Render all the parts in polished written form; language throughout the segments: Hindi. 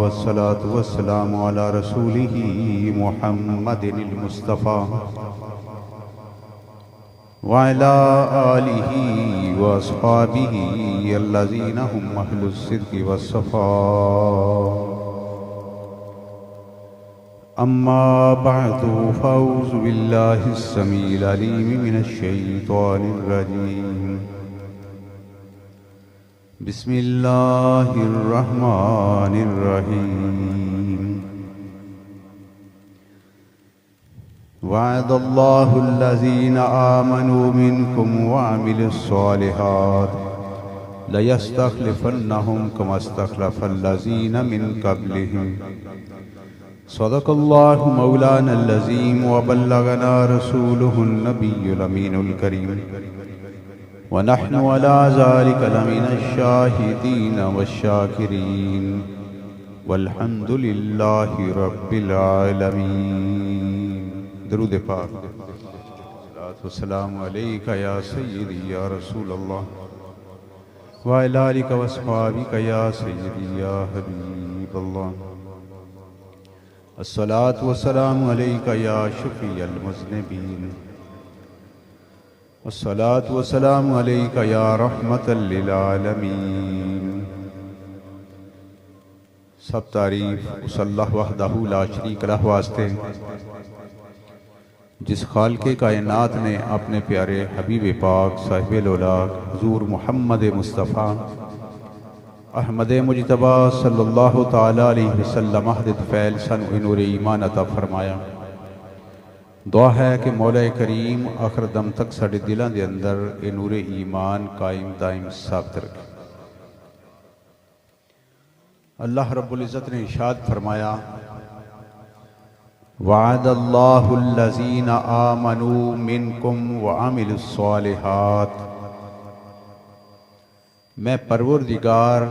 वस्सलातु वस्सलामु अला रसूलिही मुहम्मदिनिल मुस्तफ़ा व अला आलिही व अस्हाबिही अल्लज़ीना हुम अहलुस सिद्क़ि वस्सफ़ा। अम्मा बअदु फ़अऊज़ु बिल्लाहिस समीइल अलीम मिनश शैतानिर रजीम। बिस्मिल्लाहिर रहमानिर रहीम। वअदल्लाहुल्लज़ीना आमनू मिनकुम व अमिलुस्सालिहात लयस्तख़लिफ़न्नहुम कमा इस्तख़लफ़ल्लज़ीना मिन क़ब्लिहिम। सदक़ल्लाहु मौलानल अज़ीम व बल्लगना रसूलुहुन नबियुल अमीनुल करीम व नहनु अला ज़ालिका लमिनश शाहिदीन वश्शाकिरीन वल्हम्दुलिल्लाहि रब्बिल आलमीन। दरूद पाक। सलातो सलाम अलैका या सय्यदी या रसूलल्लाह व अला आलिका व अस्हाबिका या सय्यदी या हबीबल्लाह। अस्सलातु वस्सलामु अलैका या शफ़ीअल मुज़निबीन। अस्सलातु वस्सलामु अलैका या रहमतल लिल आलमीन। सब तारीफ़ उस अल्लाह वहदहू ला शरीक लह वास्ते जिस खालिक़े कायनात ने अपने प्यारे हबीब पाक साहिबुल औलाद हुज़ूर मुहम्मद मुस्तफ़ा अहमद मुजतबा सल्लल्लाहु ताला अलैहि वसल्लम अहद फ़ैल सन नूर ईमान अता फरमाया। दुआ है कि मौला करीम आखिर दम तक साडे दिलों के अंदर ये नूर ईमान कायम दायम साबित रखे। अल्लाह रब्बुल इज़्ज़त ने इरशाद फरमाया, वअदल्लाहुल्लज़ीना आमनू मिनकुम व अमिलुस्सालिहात। मैं परवरदिगार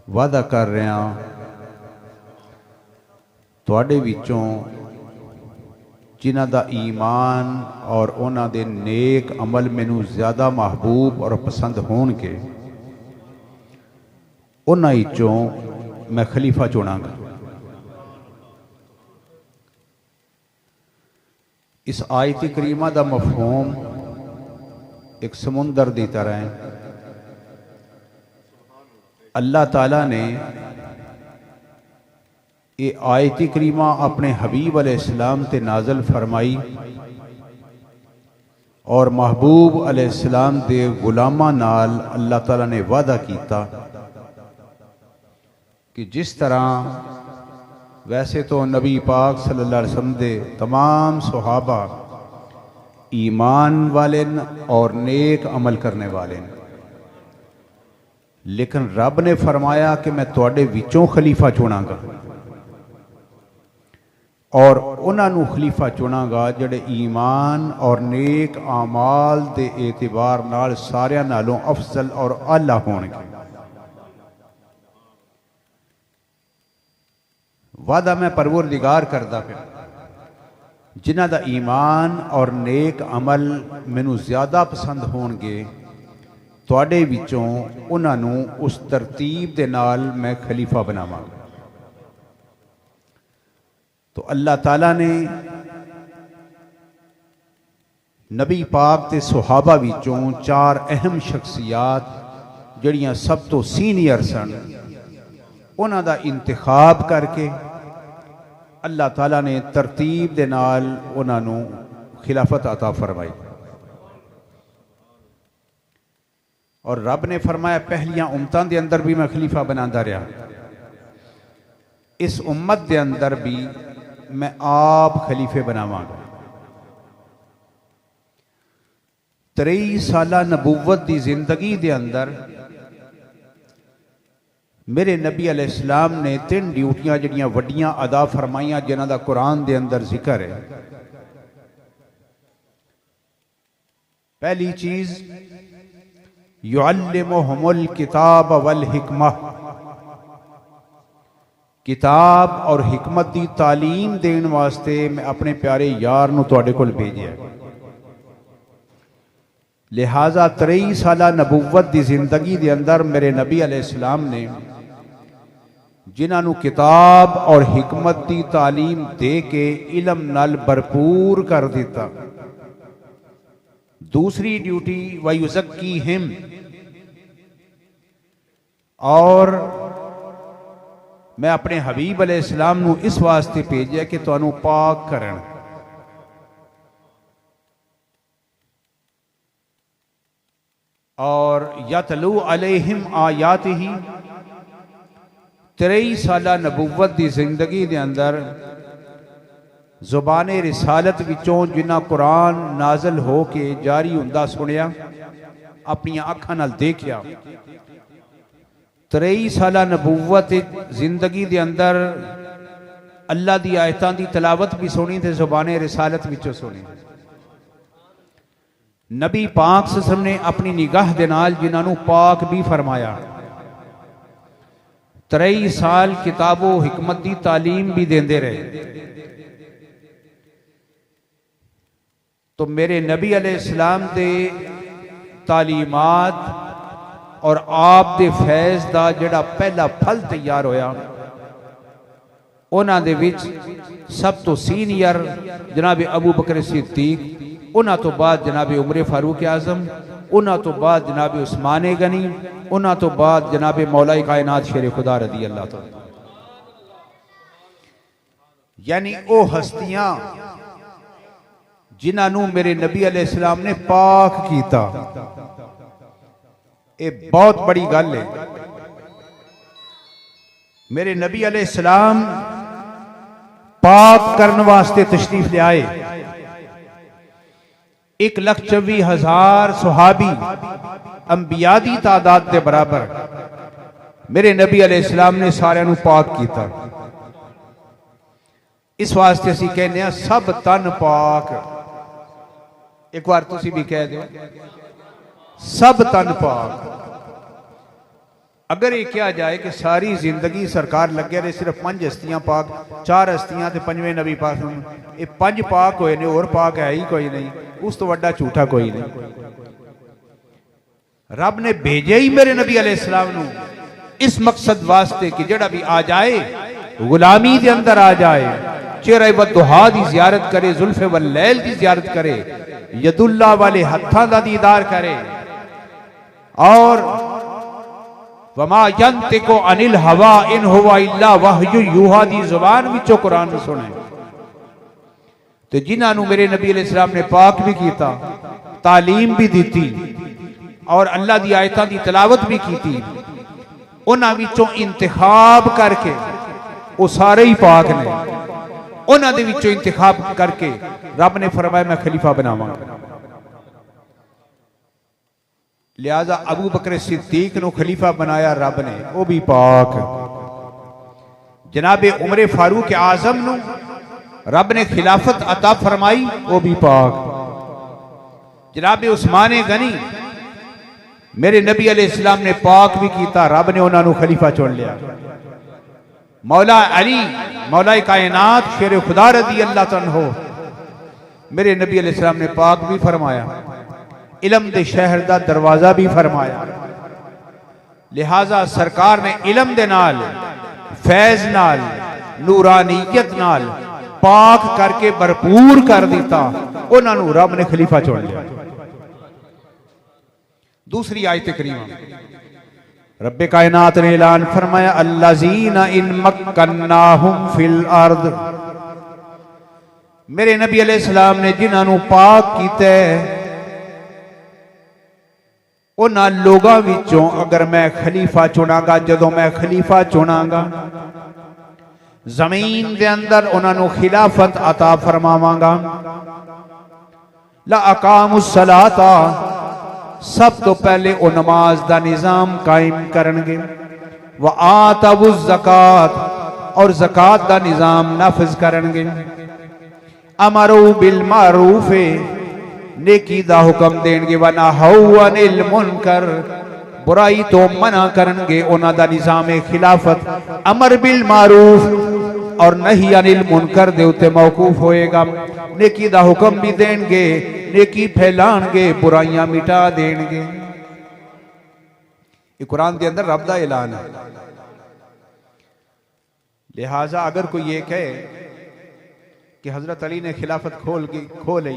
वादा कर रहा तुहाडे विचों जिन्हां दा ईमान और उन्हां दे नेक अमल मैनू ज़्यादा महबूब और पसंद होणगे, उन्हां विचों मैं खलीफा चुनांगा। इस आयत करीमा दा मफहूम एक समुंदर की तरह है। अल्लाह ताला ने ये आयत करीमा अपने हबीब अलैहिस्सलाम ते नाज़िल फरमाई और महबूब अलैहिस्सलाम दे गुलामां नाल अल्लाह ताला ने वादा किया कि जिस तरह वैसे तो नबी पाक सल्लल्लाहु अलैहि वसल्लम दे तमाम सहाबा ईमान वाले और नेक अमल करने वाले, लेकिन रब ने फरमाया कि मैं तुहाडे विचों खलीफा चुनांगा और उन्होंने खलीफा चुनांगा जिहड़े ईमान और नेक आमाल दे एतबार नाल सारियां नालों अफजल और आला होणगे। वादा मैं परवरदिगार करदा पिया जिन्हां दा ईमान और नेक अमल मैनू ज़्यादा पसंद होणगे, तुहाडे विचों उन्हां नूं उस तरतीब दे नाल मैं खलीफा बनावांगा। तो अल्लाह ताला ने नबी पाक ते सुहाबा विचों चार अहम शख्सियात जड़ियां सब तो सीनियर सन, उन्हां दा इंतखाब करके अल्लाह ताला ने तरतीब दे नाल उन्हां नूं खिलाफत अता फरमाई। और रब ने फरमाया पहलियां उम्मतां दे अंदर भी मैं खलीफा बनांदा रहा, इस उम्मत दे अंदर भी मैं आप खलीफे बनावांगा। 23 साला नबूवत की जिंदगी दे अंदर मेरे नबी अलैहिस्सलाम ने 3 ड्यूटियां जड़ियां वड्डियां अदा फरमाइयां जिन्हां दा कुरान दे अंदर जिक्र है। पहली चीज युअल्लिमुहुमुल किताब वल हिकमा, किताब और हिकमत की तालीम देने वास्ते मैं अपने प्यारे यार नूं तुहाडे कोल भेजिया। लिहाजा 23 साला नबूवत की जिंदगी के अंदर मेरे नबी अलैहिस्सलाम ने जिन्होंने किताब और हिकमत की तालीम दे के इलम नाल भरपूर कर दिता। दूसरी ड्यूटी वयुज़क्कीहिम, और मैं अपने हबीब अलैहिस्सलाम नू इस वास्ते भेजा कि तुहानू पाक करन। और यतलू अलैहिम आयातिही, 23 साला नबूवत की जिंदगी के अंदर जुबाने रिसालत विचों जिन्ना कुरान नाजल हो के जारी हुंदा सुनिया, अपनी अखां नाल देखिया। 23 साला नबूवत जिंदगी के अंदर अल्लाह दी आयतां दी तलावत भी सुनी ते जुबाने रिसालत विचों सुनी। नबी पाक सल्लल्लाहु अलैहि वसल्लम ने अपनी निगाह दे नाल जिन्हां पाक भी फरमाया। 23 साल किताबो हिकमत की तालीम भी देंदे रहे। तो मेरे नबी अलैहिस्सलाम दे तालीमात और आप दे फैज़ दा जिहड़ा पहला फल तैयार होया, उन्हां दे विच सब तो सीनियर जनाब अबू बकर सिद्दीक, उन्हां तो बाद जनाब उमर फारूक आजम, उन्हां तो बाद जनाब उस्मान गनी, उन्हां तो बाद जनाब मौलाई कायनात शेर खुदा रज़ी अल्लाह तआला। यानी वो हस्तियां जिन्होंने मेरे नबी अलैहिस्सलाम ने पाक किया। ये बहुत बड़ी गल है। मेरे नबी अलैहिस्सलाम पाक करने वास्ते तशरीफ ले आए। 1,24,000 सुहाबी अंबिया दी तादाद के बराबर मेरे नबी अलैहिस्सलाम ने सारिਆਂ ਨੂੰ पाक किया। इस वास्ते असीं कहने हैं सब तन पाक। एक बार तुसी भी कह दो, सब तन पाक। अगर ये कहा जाए कि सारी जिंदगी सरकार लगे रहे सिर्फ 5 हस्तियां पाक, 4 हस्तियां ते 5वें नबी पाक, ये 5 पाक होए ने, और पाक है ही कोई नहीं, उस तो वड्डा झूठा कोई नहीं। रब ने भेजे ही मेरे नबी अलैहिस्सलाम नू इस मकसद वास्ते कि जड़ा भी आ जाए गुलामी के अंदर आ जाए, चेहरे वद्दुहा दी जियारत करे, जुल्फे वल लैल दी जियारत करे, यदुल्ला वाले हत्थां दा दीदार करे, और वमा यंतिकु अनिल हवा इन हुवा इल्ला वहयु यूहा दी जुबान विचों कुरान सुने। तो जिन्होंने मेरे नबी अलैहिस्सलाम ने पाक भी किया, तालीम भी दी और अल्लाह दी आयतां दी तलावत भी की, उन्हां विचों इंतखाब करके वो सारे ही पाक ने, उन्हां दे विचों इंतखाब करके रब ने फरमाया मैं खलीफा बनावांगा। लिहाजा अबू बकर सिद्दीक नू खलीफा बनाया रब ने, वो भी पाक। जनाब उमर फारूक आजम नू रब ने खिलाफत अता फरमाई, वो भी पाक। जनाब उस्मान गनी मेरे नबी अलैहिस्सलाम ने पाक भी किया, रब ने उन्होंने खलीफा चुन लिया। मौला अली मौला कायनात शेर खुदा रज़ी अल्लाह तआला मेरे नबी अलैहिस्सलाम ने पाक भी फरमाया, इलम दे शहर दा दरवाजा भी फरमाया। लिहाजा सरकार ने इलम दे नाल, फैज नाल, नूरानियत नाल पाक करके भरपूर कर दिता, उन्होंने रब ने खलीफा चुन लिया। दूसरी आयत करीमा रब्बे कायनात ने ऐलान फरमाया, अल्लज़ीना इन मक्कन्नाहुम फिल अर्द, मेरे नबी अलैहिस्सलाम ने जिन्होंने पाक किया उन्हां लोगों विचों अगर मैं खलीफा चुनागा, जदों मैं खलीफा चुनागा जमीन के अंदर उन्होंने खिलाफत अता फरमावांगा। ला अकामुस सलाता, सब तो पहले वो नमाज का निजाम कायम करेंगे। व आतवुज ज़कात, और ज़कात का निजाम नाफिज करेंगे। अमरू बिल मारूफ, नेकी दा हुक्म देंगे। व नहऊ अनिल मुनकर, बुराई तो मना करेंगे। उन्हां दा निजाम खिलाफत अमर बिल मारूफ और नहीं अनिल मुनकर दे उत्ते मौकूफ होएगा। नेकी दा हुक्म भी देंगे, नेकी फैलाएंगे, बुराइयां मिटा देंगे। ये कुरान के अंदर रब दा ऐलान है। लिहाजा अगर कोई ये कहे कि हजरत अली ने खिलाफत खो ली,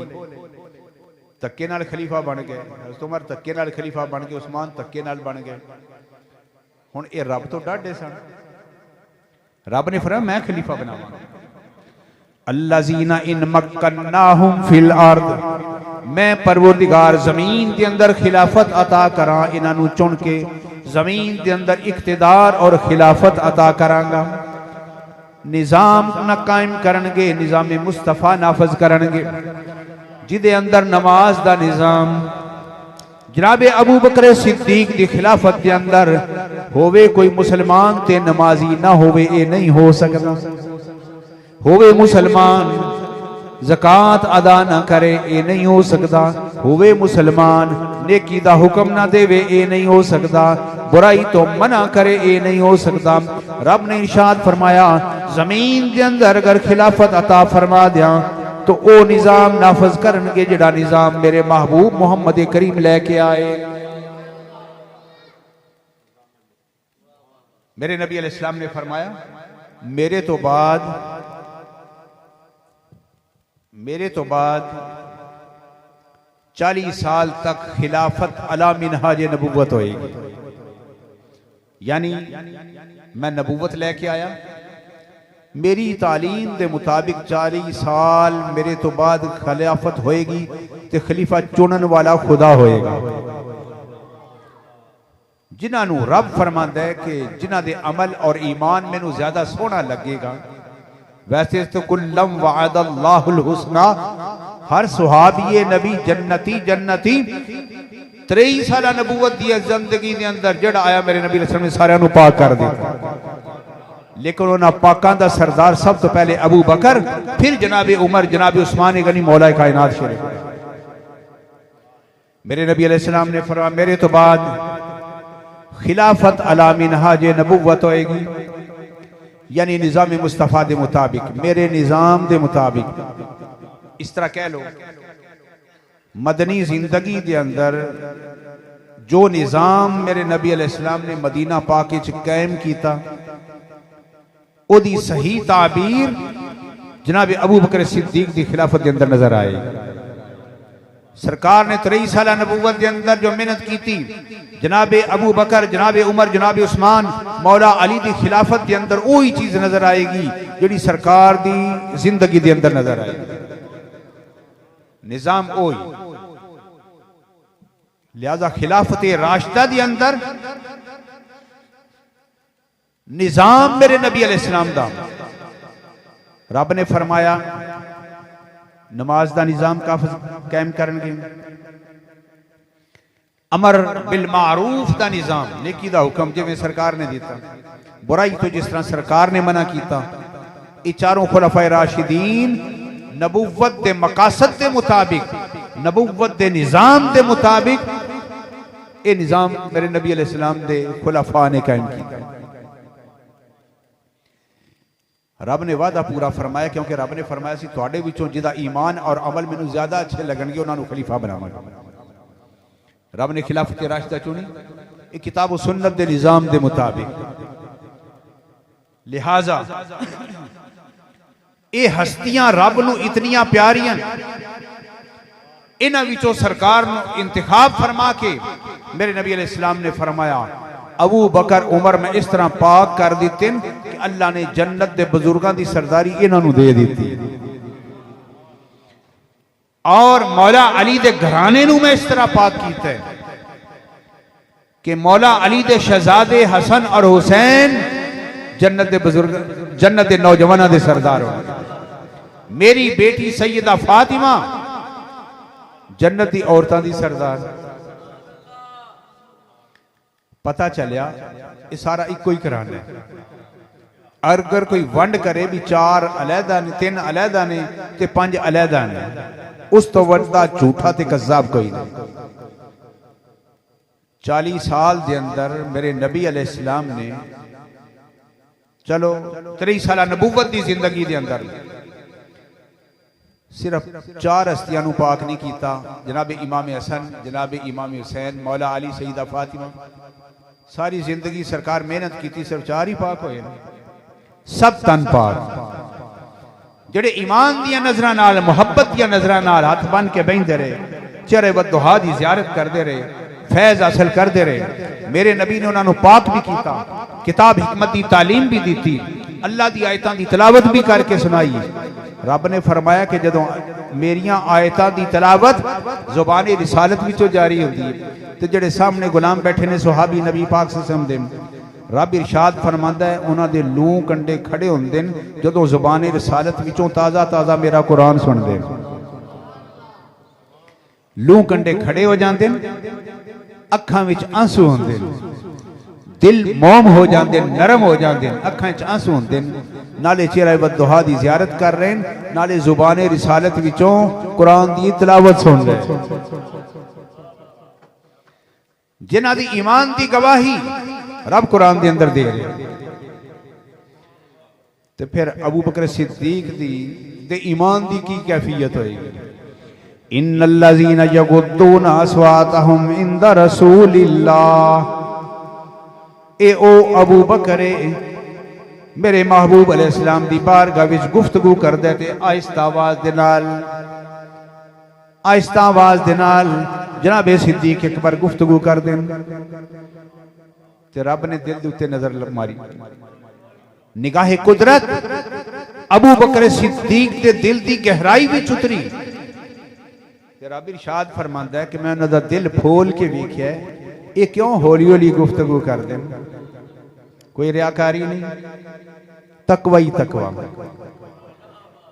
धक्के नाल खलीफा बन गए, हजरत उमर धक्के नाल खलीफा बन गए, उस्मान धक्के नाल बन गए, हुण ये रब तो डाढ़े सन। रब ने फरमाया मैं खलीफा बनावांगा। अल्लज़ीना इन मक्कन्नाहुम फिल अर्द, मैं परवरदिगार जमीन के अंदर खिलाफत अता करा, इन्हां चुन के जमीन के अंदर इख्तिदार और खिलाफत अता करांगा। निजाम न कायम करनगे, निजाम मुस्तफा नाफज करनगे, जिदे अंदर नमाज दा निजाम जनाबे अबू बकर सिद्दीक दी खिलाफत के अंदर होवे, कोई मुसलमान ते नमाजी ना होवे, ये नहीं हो सकता। होवे मुसलमान ज़कात अदा ना करे, ये नहीं हो सकता। होवे मुसलमान नेकी दा हुक्म ना देवे, ये नहीं हो सकता। बुराई तो मना करे, ये नहीं हो सकता। रब ने इरशाद फरमाया जमीन के अंदर अगर खिलाफत अता फरमा दिया तो ओ निजाम नाफज करनगे जिहड़ा निजाम मेरे महबूब मुहम्मद करीम लेके आए। मेरे नबी अलैहिस्सलाम ने फरमाया मेरे तो बाद 40 साल तक खिलाफत अला मिनहाज नबूवत होएगी, यानी मैं नबूवत लेके आया, मेरी तालीम के मुताबिक 40 साल मेरे तो बाद खिलाफत होएगी, तो खलीफा चुनन वाला खुदा होएगा। जिन्होंने रब फरमांदा है कि जिन्हों के अमल और ईमान मैनू ज्यादा सोहना लगेगा। वैसे तो कुल्लम वअदल्लाहुल हुस्ना, हर सुहाबी नबी जन्नती 23 साल नबूवत दी जिंदगी के अंदर जड़ा आया मेरे नबी ने सारे पाक कर दिया। लेकिन उन्होंने पाकों का सरदार सब तो पहले अबू बकर, फिर जनाबे उमर, जनाबे उस्मान गनी मौला कायनात शेर। मेरे नबी अलैहिस्सलाम ने फरमाया मेरे तो बाद खिलाफत अला मिनहाज नबूवत होएगी, यानी निजाम मुस्तफा के मुताबिक, मेरे निजाम के मुताबिक। इस तरह कह लो मदनी जिंदगी के अंदर जो निजाम मेरे नबी अलैहिस्सलाम ने मदीना पाक कायम किया, ओदी सही ताबीर जनाब अबू बकर सिद्दीक की खिलाफत के अंदर नजर आए। सरकार ने 23 साल नबूवत के अंदर जो मेहनत की थी, जनाब अबू बकर, जनाब उमर, जनाब उस्मान, मौला अली की खिलाफत के अंदर वही चीज नजर आएगी जिहड़ी सरकार की जिंदगी के अंदर नजर आएगी। निजाम वही, लिहाजा खिलाफत राशिदा के अंदर निजाम मेरे नबी अलैहिस्सलाम दा, रब ने फरमाया नमाज का निजाम कायम करनगे, अमर बिल मारूफ का निजाम, नेकी का हुक्म जिवें सरकार ने दिता, बुराई तो जिस तरह सरकार ने मना किया। ये चारों खुलफाए राशिदीन नबूवत के मकासद के मुताबिक, नबूवत के निजाम के मुताबिक ये निजाम मेरे नबी अलैहिस्सलाम दे खुलफा ने कायम किया। रब ने वादा पूरा फरमाया, क्योंकि रब ने फरमाया सी तुहाडे विचों जिहदा ईमान और अमल मैनू ज्यादा अच्छे लगणगे उन्होंने खलीफा बनावांगा। रब ने खिलाफत राशिदा चुनी, एक किताब सुन्नत के निजाम के मुताबिक। लिहाजा ये हस्तियां रब नू इतनियां प्यारियां, इन्हां विचों सरकार नू इंतखाब फरमा के मेरे नबी अलैहिस्सलाम ने फरमाया अबू बकर उमर में इस तरह पाक कर दिते कि अल्लाह ने जन्नत के बुजुर्गों की सरदारी इन्हों दे दी। और मौला अली के घराने नू मैं इस तरह पाक किया है कि मौला अली के शहजादे हसन और हुसैन जन्नत के बुजुर्ग, जन्नत के नौजवानों के सरदार हो। मेरी बेटी सैयदा फातिमा जन्नत की औरतों की सरदार। पता चलिया ये सारा इको ही घराना है। अगर कोई वंड करे भी 4 अलहदा ने, 3 अलहदा ने ते 5 अलहदा ने, उस तो वड्डा झूठा ते कज़्ज़ाब कोई नहीं। 40 साल के अंदर मेरे नबी अलैहिस्सलाम ने, चलो 23 साल नबूवत की जिंदगी के अंदर सिर्फ 4 हस्तियां नू पाक नहीं किया। जनाब इमाम हसन, जनाब इमाम हुसैन, मौला अली, सईदा फातिमा, सारी जिंदगी सरकार मेहनत की, सिर्फ 4 ही पाक होए। सब तन पाक जेड़े ईमान दिया नजरां नाल मुहब्बत दिया नजरां नाल हाथ बन के बहिंदे रहे, चेहरे वद्दुहा दी ज़ियारत करते रहे, फैज हासिल करते रहे। मेरे नबी ने उन्होंने पाक भी किया, किताब हिकमत की तालीम भी दी, अल्लाह की आयतां की तलावत भी करके सुनाई। रब ने फरमाया कि जदों मेरियां आयतां की तलावत ज़ुबान रिसालत विचों जारी होती है तो जेड़े सामने गुलाम बैठे ने सुहाबी नबी पाक सल्लल्लाहु अलैहि वसल्लम दे, रब इरशाद फरमांदा है उन्होंने लूह कंडे खड़े होंदे ने जदों ज़ुबान रिसालत विचों ताज़ा ताज़ा मेरा कुरान सुनदे। लूह कंडे खड़े हो जाते हैं, अखां विच आंसू होंदे ने, दिल मोम हो जाते हैं, नरम हो जाते हैं, अखां विच आंसू होंदे ने, नाले चेहरा वद्दुहा दी ज़ियारत कर रहे हैं, नाले ज़ुबान रिसालत विचों कुरान दी तिलावत सुन रहे हैं। जिन्हां दी ईमान दी गवाही रब कुरान दे अंदर दे रहे। तो फिर अबू बकर सिद्दीक दी ते ईमान दी की कैफियत होएगी? इन्नल्लज़ीना यगुद्दूना अस्वातहुम इंदा रसूलिल्लाह, ए ओ अबू बकर मेरे महबूब अलैहिस्सलाम दी बारगाह विच गुफ्तगू करदे ते आहिस्ता आवाज दे नाल जनाबे सिद्दीक अकबर गुफ्तगू करदे ते रब ने दिल दे उत्ते नजर मारी, निगाहे कुदरत अबू बकर सिद्दीक दे दिल दी गहराई विच उतरी ते रब इरशाद फरमांदा है कि मैं उन्हां दा दिल खोल के वेख्या है, ये क्यों हौली हौली गुफ्तगू करदे ने? कोई रियाकारी नहीं, तकवा ही तकवा।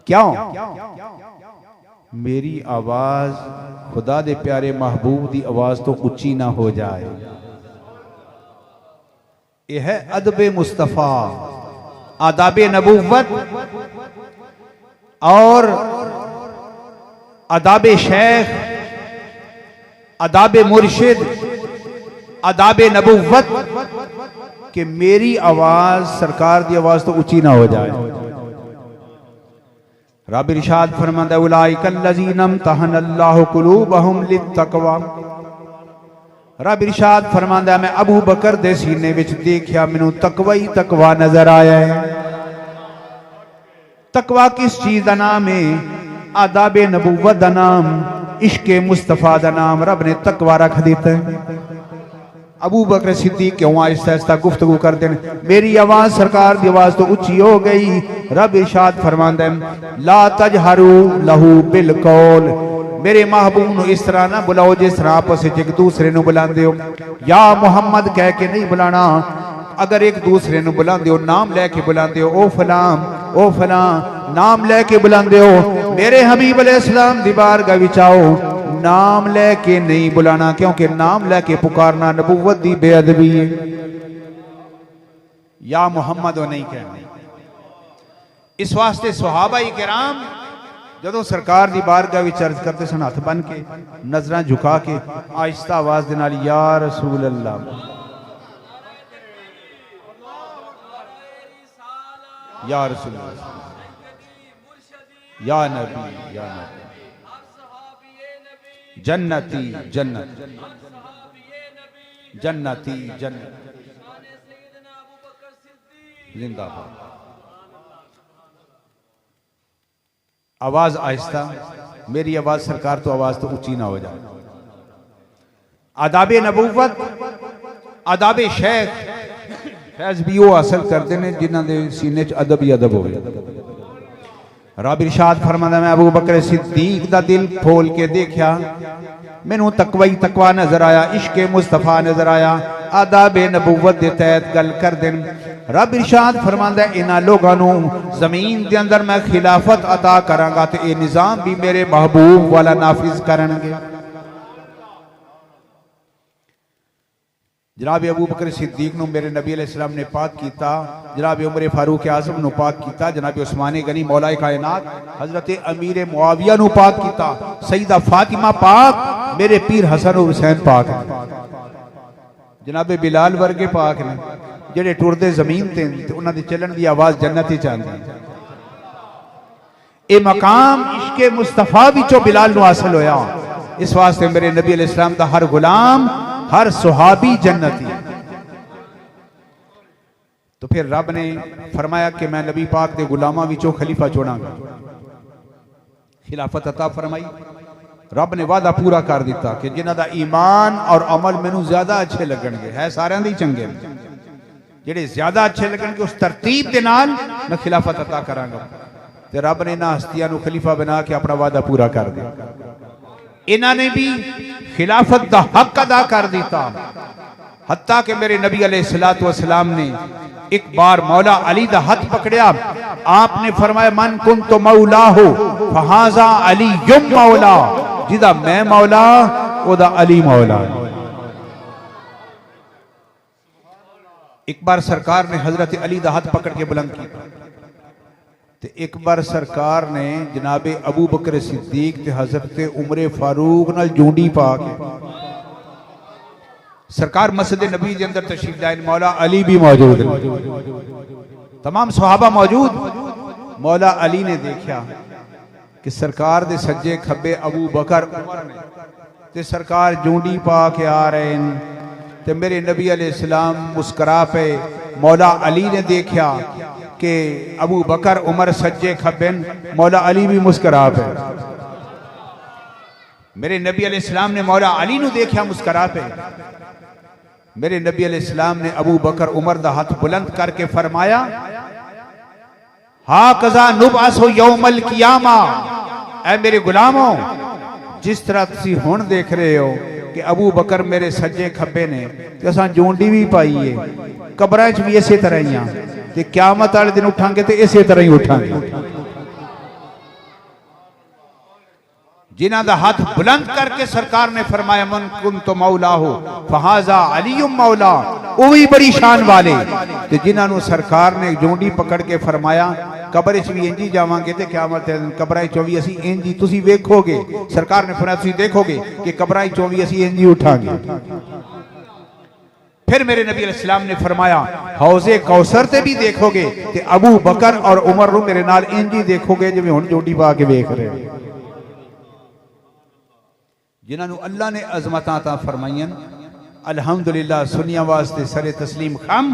क्यों? मेरी आवाज खुदा दे प्यारे महबूब दी आवाज तो उच्ची ना हो जाए। यह है अदब मुस्तफा, आदाब नबूवत और आदाब शेख, आदाब मुर्शिद, आदाब नबूवत कि मेरी आवाज सरकार की आवाज तो ऊंची ना हो जाए। रब इरशाद फरमांदा है उलाइकल्लज़ीना इम्तहनल्लाहु कुलूबहुम लित्तक़वा। रब इरशाद फरमांदा है मैं अबू बकर दे सीने विच देखिया, मैनू तकवा ही तकवा नजर आया है। तकवा किस चीज का नाम है? आदाब नबूवत का नाम, इश्क मुस्तफा का नाम रब ने तकवा रख दिता है। अबू बकर सिद्दीक क्यों आहिस्ता आहिस्ता गुफ्तगू करते हैं? मेरी आवाज सरकार की आवाज तो ऊंची हो गई। रब इरशाद फरमांदा है ला तजहरू लहू बिल कौल, मेरे महबूब को इस तरह ना बुलाओ जिस तरह आपस में एक दूसरे को बुलाते हो। या मुहम्मद कह के नहीं बुलाना, अगर एक दूसरे को बुलाते हो नाम लैके बुलाते हो, ओ फलां नाम लैके बुलाते हो। मेरे हबीब अलैहिस्सलाम दी बारगाह विच आओ, नाम लैके नहीं बुलाना, क्योंकि नाम लैके पुकारना नबूवत दी बेअदबी है। या मुहम्मद वो नहीं कहना। इस वास्ते सहाबा किराम जदों सरकार की बारगाह विच अर्ज करते सन हथ बन के नजरां झुका के आहिस्ता आवाज दे नाल या रसूल अल्लाह, या रसूल अल्लाह, या नबी, या नबी, जन्नती जन्नत, जन्नती जन्नत, जिंदाबाद। आवाज आहिस्ता, मेरी आवाज सरकार तो आवाज तो ऊंची ना हो जाए। आदाब नबूवत, आदाब शेख फैज भी वो हासिल करते हैं जिन्हों के सीने च अदब ही अदब हो। रब इरशाद फरमांदा मैं अबू बकर सिद्दीक दा दिल खोल के देखा, मैनू तकवा ही तकवा नजर आया, इश्क मुस्तफा नजर आया, आदाब नबूवत दे तहत गल कर देन। रब इरशाद फरमांदा इन्हां लोगां नू जमीन दे अंदर मैं खिलाफत अता करांगा ते ये निजाम भी मेरे महबूब वाला नाफिज करनगे। जनाब अबू बकर सिद्दीक नू मेरे नबी अलैहिस्सलाम ने पाक किया, जनाब उमर फारूक आजम नू पाक किया, जनाब उस्मान गनी मौला कायनात हजरत अमीर मुआविया नू पाक किया, सईदा फातिमा पाक, मेरे पीर हसन और हुसैन पाक है, जनाब बिलाल वर्गे पाक ने जेडे टुरदे जमीन ते उन्हां दी चलन दी आवाज जन्नत ही चाहती। ये मकाम इश्क मुस्तफा विचों बिलाल नू हासिल होया। इस वास्ते मेरे नबी अलैहिस्सलाम दा हर गुलाम, हर सुहाबी जन्नती। तो फिर रब ने फरमाया कि मैं नबी पाक के गुलामां विचों खलीफा चुनांगा, खिलाफत अता फरमाई। रब ने वादा पूरा कर दिता कि जिन्हां दा ईमान और अमल मैनू ज्यादा अच्छे लगणगे, है सारियां दे चंगे, जेडे ज्यादा अच्छे लगणगे उस तरतीब दे नाल मैं खिलाफत अता करांगा। ते रब ने इन्हां हस्तियां नू खलीफा बना के अपना वादा पूरा कर दिया। इन्हां ने भी खिलाफत दा हक अदा कर दिता, हत्ता कि मेरे नबी अलैहिस्सलातु वस्सलाम ने एक बार मौला अली दा हाथ पकड़िया। आपने फरमाया मन कुंतु मौला हो फहाजा अली युम मौला, जिदा मैं मौला ओदा अली मौला। एक बार सरकार ने हजरत अली दा हाथ पकड़ के बुलंद किया, ते एक बार सरकार ने जनाबे अबू बकर सिद्दीक ते हजरत उमरे फारूक नाल जूंडी पा के सरकार मस्जिद नबी के अंदर तशरीफ लाए। मौला अली भी मौजूद, तमाम सहाबा मौजूद। मौला अली ने देखा कि सरकार दे सज्जे खब्बे अबू बकर उमर ने ते सरकार जूंडी पा के आ रहे हैं। ते मेरे नबी अलैहिस्सलाम मुस्करा पे। मौला अली ने देखा कि अबू बकर उमर सज्जे खब्बे, मौला अली भी मुस्करा पे। मेरे नबी अलैहिस्सलाम ने मौला अली ने देखा मुस्करा पे। मेरे नबी अलैहिस्सलाम ने अबू बकर उमर दा हाथ बुलंद करके फरमाया हा कज़ा नुबअसु यौमल कियामा, ऐ मेरे गुलामों, जिस तरह तुसी हुण देख रहे हो कि अबू बकर मेरे सज्जे खब्बे ने ते असां जूंडी भी पाई है, कब्रां च भी इसे तरह ही हां ते क़यामत वाले दिन उठांगे ते इसे तरह ही उठांगे। जिन्हां दा हाथ बुलंद करके सरकार ने फरमाया मन कुंतु मौला हो फहाजा अलीयुम मौला, वो भी बड़ी शान वाले। ते जिन्हां नू सरकार ने जूंडी पकड़ के फरमाया कब्र च भी इंजी जावांगे ते क़यामत दे दिन कब्रां चों भी असीं इंजी तुसीं वेखोगे। सरकार ने फरमाया तुसीं देखोगे कि कब्रां चों भी असीं इंजी उठांगे। फिर मेरे नबी अलैहिस्सलाम ने फरमाया हौज़े कौसर ते भी देखोगे ते अबू बकर और उमर नू मेरे नाल इंजी देखोगे जिवें हुण जूंडी पा के वेख रहे हो। जिन्होंने अल्लाह ने अजमतां अता फरमाईयन, अल्हम्दुलिल्लाह सुन्नियां वास्ते सरे तस्लीम खम।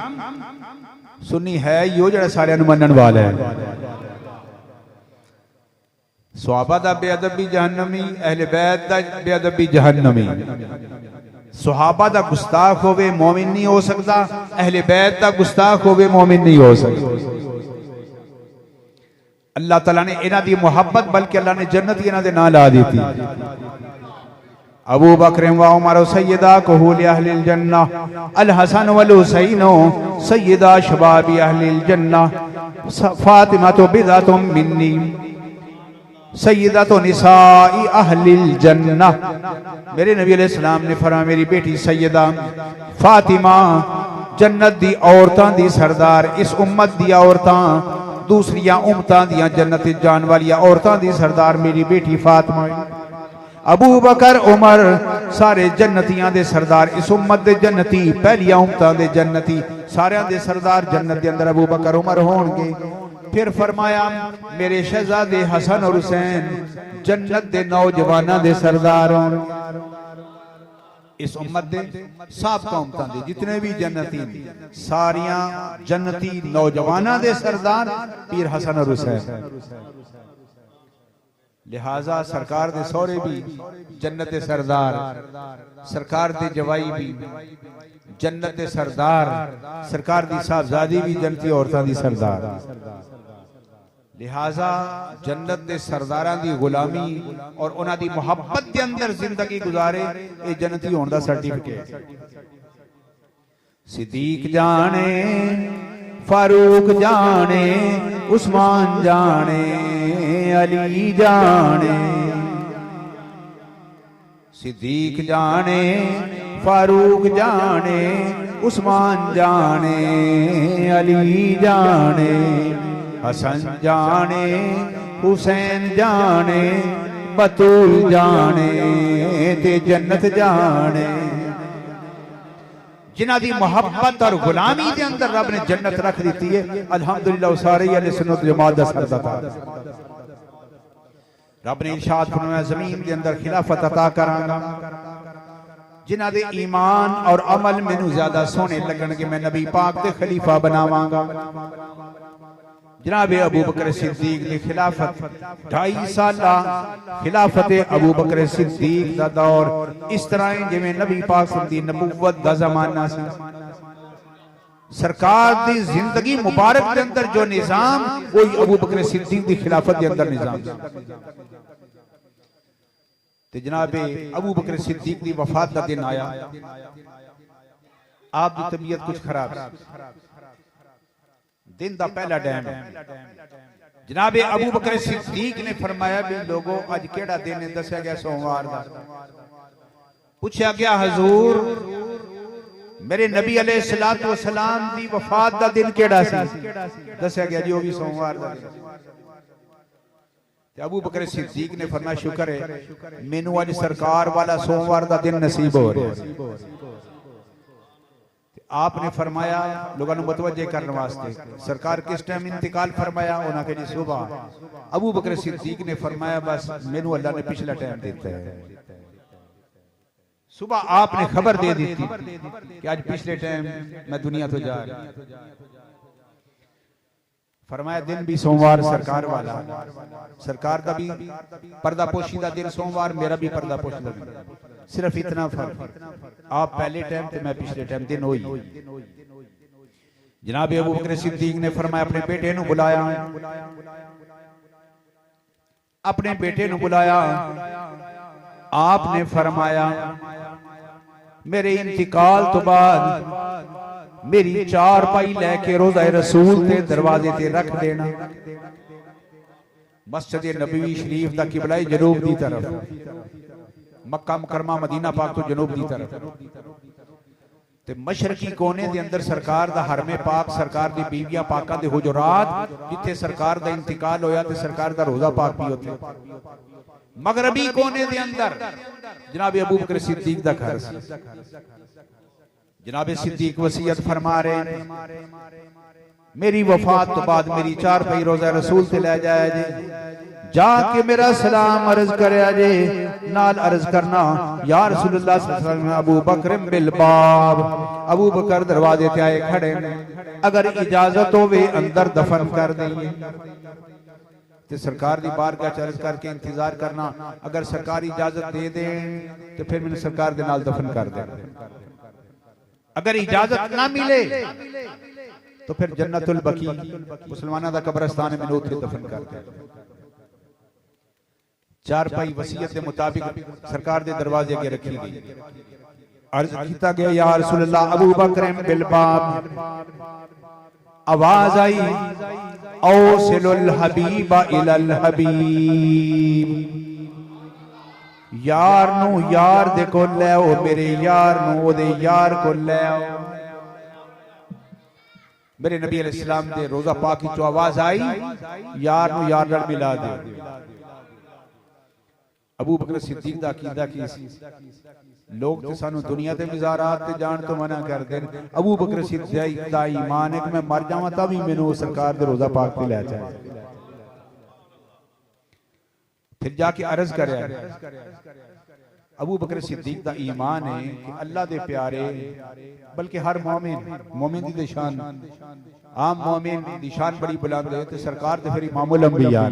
सुन्नी है यो जड़ा सारियां नू मनन वाला है। सहाबा दा बेअदब भी जहन्नमी, अहले बैत दा बेअदब भी जहन्नमी। सहाबा दा गुस्ताख होवे मोमिन नहीं हो सकता, अहले बैत दा गुस्ताख होवे मोमिन नहीं हो सकता। अल्लाह तआला ने इन्हां दी मुहब्बत बल्कि अल्लाह ने जन्नत इन्हां दे नाल ला दी। अबू बकर व उमर सय्यदा कहूल अहलिल जन्ना, अल हसन वल हुसैन सय्यदा शबाब अहलिल जन्ना, फातिमा तो बिदातुम मिन्नी सय्यदा निसाई अहलिल जन्ना। मेरे नबी अलैहिस्सलाम ने फरमाया मेरी बेटी सय्यदा फातिमा जन्नत दी औरतां दी सरदार, इस उम्मत दी औरतां दूसरियां उम्मतां दियां जन्नत जान वाली औरतां दी सरदार मेरी बेटी फातिमा। अबू बकर उमर सारे जन्नतियां दे सरदार, इस उम्मत दे जन्नती, पहलियां उम्मतां दे जन्नती, सारियां दे सरदार जन्नत दे अंदर अबू बकर उमर होणगे। फिर फरमाया मेरे शहजादे हसन और हुसैन जन्नत दे नौजवानां दे सरदार होणगे। इस उम्मत दे साबका उम्मतां दे जितने भी जन्नती सारियां जन्नती नौजवानां दे सरदार पीर हसन और हुसैन। लिहाजा सरकार दे सौरे भी जन्नत दे सरदार, सरकार दे जवाई भी जन्नत दे सरदार, सरकार दी साहबजादी भी जन्नती औरतां दी सरदार। लिहाजा जन्नत दे सरदारां दी गुलामी और उन्हां दी मुहब्बत दे अंदर जिंदगी गुजारे ये जन्नती होने दा सर्टिफिकेट। सिद्दीक जाने फारूक जाने उस्मान जाने अली जाने, सिद्दीक जाने फारूक जाने उस्मान जाने अली जाने, हसन जाने हुसैन जाने बतूल जाने ते जन्नत जाने। जिन्हां दी मोहब्बत और गुलामी के अंदर रब ने जन्नत रख दी है। अल्हम्दुलिल्लाह सारे अहले सुन्नत जमात दा सरदार। रब ने इरशाद फरमाया जमीन के अंदर खिलाफत अता करांगा। जिन्हां दे ईमान और अमल मैनू ज्यादा सोहने लगणगे मैं नबी पाक दे खलीफा बनावांगा। जनाब अबू बकर सिद्दीक दी खिलाफत 2.5 साल खिलाफत अबू बकर सिद्दीक दा दौर इस तरह जिवें नबी पाक दी नबुव्वत दा जमाना सी। सरकार दी जिंदगी मुबारक दे अंदर जो निजाम वही अबू बकर सिद्दीक दी खिलाफत दे अंदर निजाम ते जनाब अबू बकर सिद्दीक दी वफात दा दिन आया। आप दी तबीयत कुछ खराब दिन दा पहला टाइम जनाब अबू बकर सिद्दीक ने फरमाया भी लोगों अज केड़ा दिन है? दस्या गया सोमवार दा। पूछा गया हुजूर मेरे नबी अलैहिस्सलातु वस्सलाम दी वफात दा दिन केड़ा सी? दस्या गया जी वो भी सोमवार दा दिन। अबू बकर सिद्दीक ने फरमाया शुक्र है मैनू अज सरकार वाला सोमवार दा दिन नसीब हो रहा है। आपने फरमाया लोगों को मुतवज्जे करने वास्ते सरकार किस टाइम इंतकाल फरमाया? उन्होंने जी सुबह। अबू बकर सिद्दीक ने फरमाया बस मैनू अल्लाह ने पिछला टाइम देता है। सुबह आपने खबर दे दी थी कि आज पिछले टाइम मैं दुनिया तो जा रहा। फरमाया दिन भी सोमवार सरकार वाला, सरकार का भी पर्दापोशी का दिन सोमवार, मेरा भी पर्दापोशी का दिन, सिर्फ इतना फर्क आप पहले टाइम थे मैं पिछले टाइम दिन हो। जनाब अबू बकर सिद्दीक ने फरमाया अपने बेटे नु बुलाया, अपने बेटे नु बुलाया। आपने फरमाया मेरे इंतकाल तो बाद मेरी 4 पाई लैके रोज़ा रसूल के दरवाजे ते रख देना। मस्जिद नबवी शरीफ दा किबला जनूब दी तरफ, मक्का मुकरमा मदीना पाक तो जनूब दी तरफ ते मशरकी कोने दे अंदर सरकार दा हरमे पाक, सरकार दी बीवियां पाकां दे हुजरात जिथे सरकार दा इंतकाल होया ते सरकार दा रोज़ा पाक भी होते। मगरबी कोने दे अंदर जनाब अबू बकर सिद्दीक दा घर सी। जनाब सिद्दीक वसीयत फरमा रहे मेरी वफात तो बाद मेरी 4 पाई रोज़ा रसूल ते ले जाया जे, जाके मेरा सलाम अर्ज करया जे, नाल अर्ज करना या रसूलुल्लाह सल्लल्लाहु अलैहि वसल्लम अबू बकर बिल बाब, अबू बकर दरवाजे ते आए खड़े ने, अगर इजाजत होवे अंदर दफन कर देंगे। ते सरकार दी बारगाह च अर्ज करके इंतजार करना, अगर सरकार इजाजत दे दे तो फिर मैंने सरकार दे नाल दफन कर दे, अगर इजाजत ना मिले तो फिर जन्नतुल बकी मुसलमाना दा कब्रिस्तान में मैंने उथे दफन कर दे। 4 पाई वसीयत के मुताबिक सरकार दे दरवाजे अगे रखी गई। अर्ज किया गया या रसूलल्लाह अबू बकर बिल बाब। आवाज आई औसिलुल हबीबा इलल हबीब, यार नू यार दे को ले आओ, मेरे यार नू ओदे यार को ले आओ। मेरे नबी अलैहिस्सलाम दे रोज़ा पाक की आवाज आई यार नू यार नाल मिला दे। अबू बकर सिद्दीक दा अकीदा की सी, लोग तो सानू दुनिया ते मज़ारात ते जान तो मना कर देन, अबू बकर सिद्दीक दा ईमान है कि मैं मर जावां तां भी मैनू सरकार दे रोज़ा पाक ते ले जाए। फिर जाके अर्ज करया अबू बकर सिद्दीक दा ईमान है कि अल्लाह दे प्यारे, बल्कि हर मोमिन दी शान, आम मोमिन दी शान बड़ी बुलंद है ते सरकार ते फिर इमामुल अंबिया।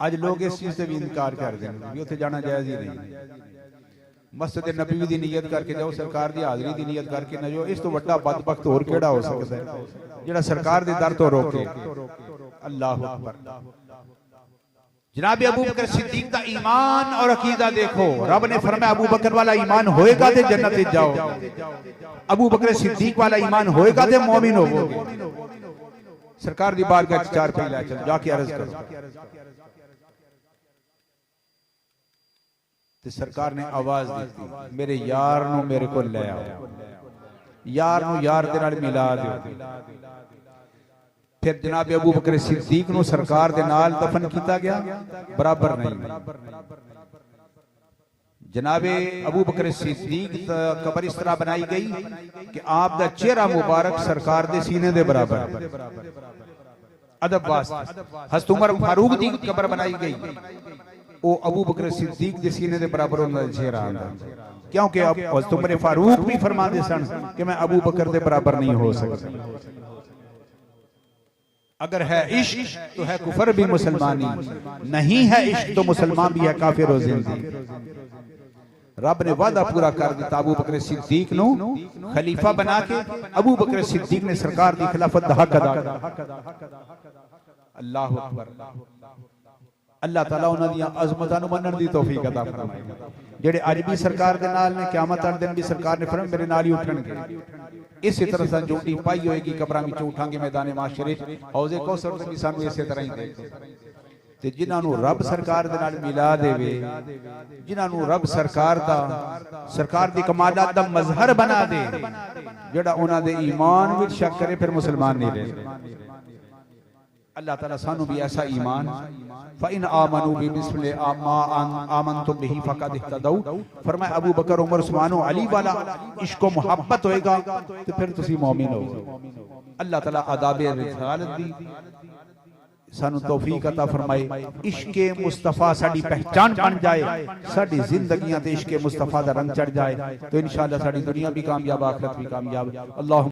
आज लोग इस चीज से भी इनकार कर देंगे भी उथे जाना जायज ही नहीं। मस्जिद नबवी दी नियत करके जाओ, सरकार दी हाज़री दी नियत करके ना जाओ, इस तो बड़ा बदबख्त होर केड़ा हो सकता है जेड़ा सरकार दे दर तो रोके। अल्लाह अकबर। जनाब अबू बकर सिद्दीक दा ईमान और अकीदा देखो, रब ने फरमाया अबू बकर वाला ईमान होएगा ते जन्नत में जाओ, अबू बकर सिद्दीक वाला ईमान होएगा ते मोमिन होवोगे। सरकार दी बारगाह च 4 पाई ले चल जाके अर्ज करो ते सरकार ने आवाज दी मेरे यार नू मेरे को ले आओ, यार नू यार दे नाल मिला दो। फिर जनाब अबू बकर सिद्दीक नू सरकार दे नाल दफन किया गया, बराबर नहीं। जनाब अबू बकर सिद्दीक कब्र इस तरह बनाई गई कि आप दा चेहरा मुबारक सरकार दे सीने दे बराबर, अदब वास्ते। हज़रत उमर फारूक दी कब्र बनाई गई, वो अबू बकर सिद्दीक दे सीने दे बराबर उन्हां दा चेहरा आंदा, क्योंकि अब हज़रत उमर फारूक भी फरमाते सन कि मैं अबू बकर दे बराबर नहीं हो सकता। अगर है इश्क तो है कुफर भी मुसलमानी, नहीं है इश्क तो मुसलमान भी है काफिर और जिंदी। रब ने वादा पूरा कर दिया अबू बकर सिद्दीक नु खलीफा बना के। अबू बकर सिद्दीक ने सरकार की खिलाफत दा हक अदा किया। अल्लाह अकबर। अल्लाह ताला उन्हां दी अज़मतां नु मनण दी तौफीक अता फरमाए। जेड़े अज भी सरकार दे नाल ने, क़यामत वाले दिन भी सरकार ने फरमाया मेरे नाल ही उठणगे। इसी तरह से जोटी पाई होएगी, कब्रां विच उठांगे, मैदान माशरे हौज़े कौसर ते भी सानू इसी तरह ही दे। ते जिन्हां नू रब सरकार दे नाल मिला देवे, जिन्हां नू रब सरकार दी कमालात दा मजहर बना दे, जेड़ा उन्हां दे ईमान विच शक करे फिर मुसलमान नहीं रहे। अल्लाह ताला सानू भी ऐसा ईमान, फ़इन आमनू बिमिस्लि मा आमनतुम बिही फ़क़द इह्तदौ। फरमाया अबू बकर, उमर, उस्मान और अली वाला इश्क मोहब्बत होएगा तो फिर तुसी मोमिन हो। अल्लाह ताला आदाबे रिसालत दी सानू तौफीक अता फरमाए। इश्के मुस्तफा साडी पहचान बन जाए, साडी जिंदगियां ते इश्के मुस्तफा दा रंग चढ़ जाए तो इंशाअल्लाह साडी दुनिया भी कामयाब, आखिरत भी कामयाब। अल्लाह